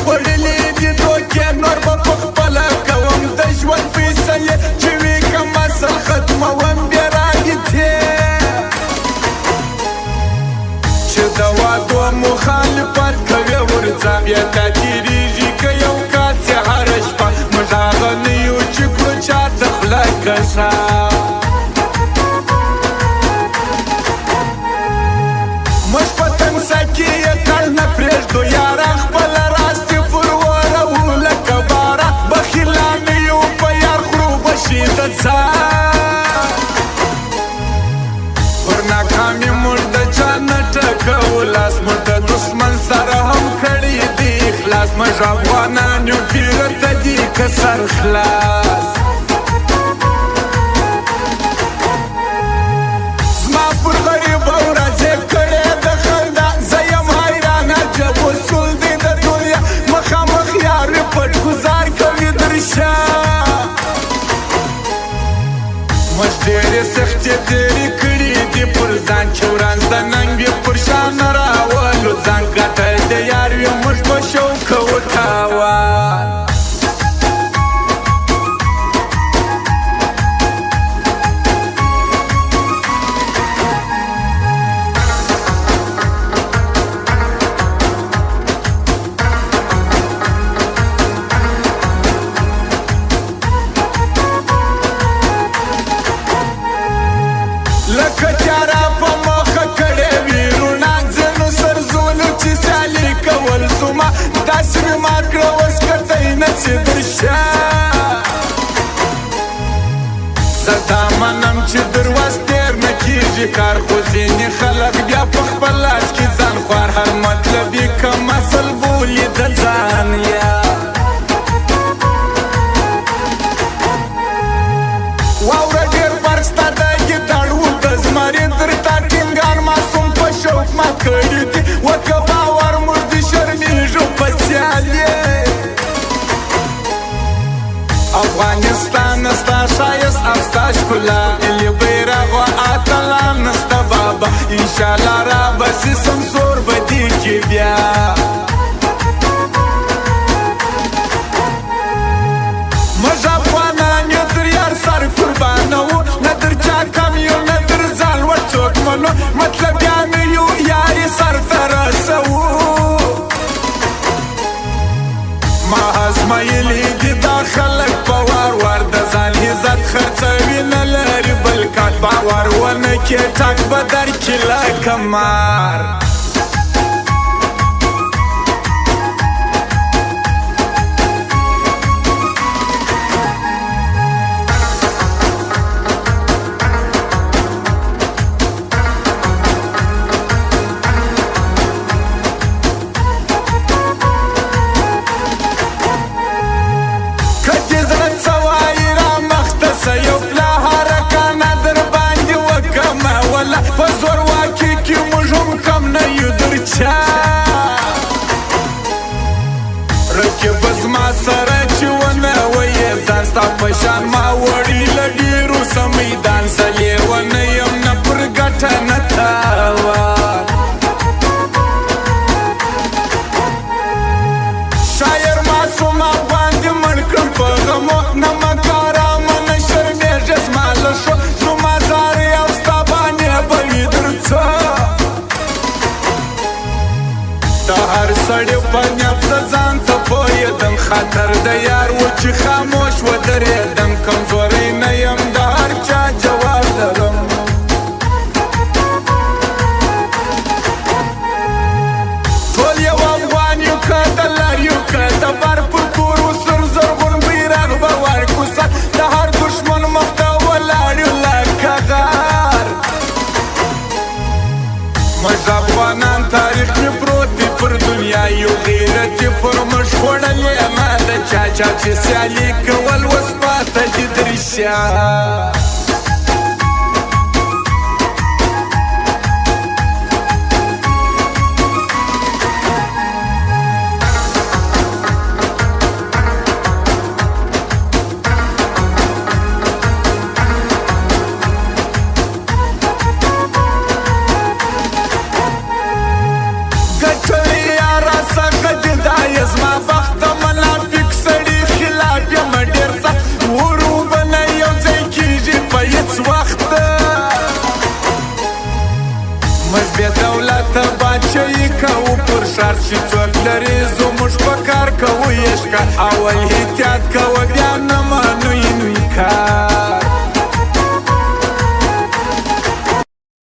خوړلې دي دوکې نور به پخپله کوم د ژوند فیصلې چې وي کم اصل ختموم بیا راګیتې چې د وعدو مخالفت کوې ورځه بیا تا تېرېږي که یو کال چې هره شپه موږ هغه نه یو چې کړو چاته خوله کږه موږ په تمسه کې یې کړ نه پرېږدو یاره خپله راستې پر وروو لکه باره بخیلان یو په یار خورو بشي د ځان پر ناکامي موږ د چا نه ټکوو لاس موږ د دښمن سره هم کړي دي اخلاص موږ افغانان یو پیره ته دي که سر خلاص زما پر غریبه ورځې کړې د خندا زه یم حیرانه جب وصول دی د دنیا مخامخ یار پټ ګزار کوي درشه موږ ډېرې سختې تېرې کړي دي پر ځان چې ورځ د ننګ یې پر شان راولو ځان ګټل د یار وي موږ به شوق کوو تاوان لکه چاره په مخه کړې وي روڼا ځینو سرزولو چې سیالي کول زما داسې مې مات کړه اوس کتی نسي درشه زه دا منم چې در وس تېر نه کېږي کار خو ځینې خلک بیا په خپل لاس کې ځان خوار هر مطلب یې کم اصل بولي د ځان یا واوره ډېر فرق ستا د ګیدړو د زمري در تا ټینګار معصوم په شوق ما کړي دي وکه باور موږ د شرمېږو په سیالې افغانستان ستا ښایست او ستا ښکلا ملي بیرغ و اتلان ستا بابا انشاءالله رابسي سمسور به دې کې بیا موږ افغانان یو در یار سر قربانه وو نه در چا کم یو نه در ځان ور څوک منو مطلبیانو یو یارې سر ته رسوو ما ازمایلي دي دا خلک په وار وار د ځان عزت خرڅوي نه لري بل کال باور ونه کې ټک به درکړي لکه مار یو پلا هرکانه در باندې وکمه ولا په زور واکې کې موږ هم کم نه یو در چا رقیب زما سره چې ونه ویې ځان ستا په شان ما وړي له ډېرو څه میدان زه لیونه یم نه پر ګټه نه تاوان شاعر معصوم افغان دې مړ کړم په غمو نه مکاره زما زارې او ستا باندې به وي در څه د هر سړي په نیت زه ځان ته پوهېدم خطر د یار و چې خاموش ودرېدم کمزوری نه یم د هر چا جواب لرم ټول یو افغان یو که د لر یو که د بر پر کورو سر زرغون بیرغ به ورکو سر د هر دښمن مخ ته موږ افغانان تاریخ مې پروت دی پر دنیا یو غیرت یې پر موږ خوړلې ما د چا چا چې سیالي کول اوس پاته دي درشه زما کوو پر شر چې څوک لري زموږ په کار کوو یې ښکار اول احتیاط کوه بیا نه منو انکار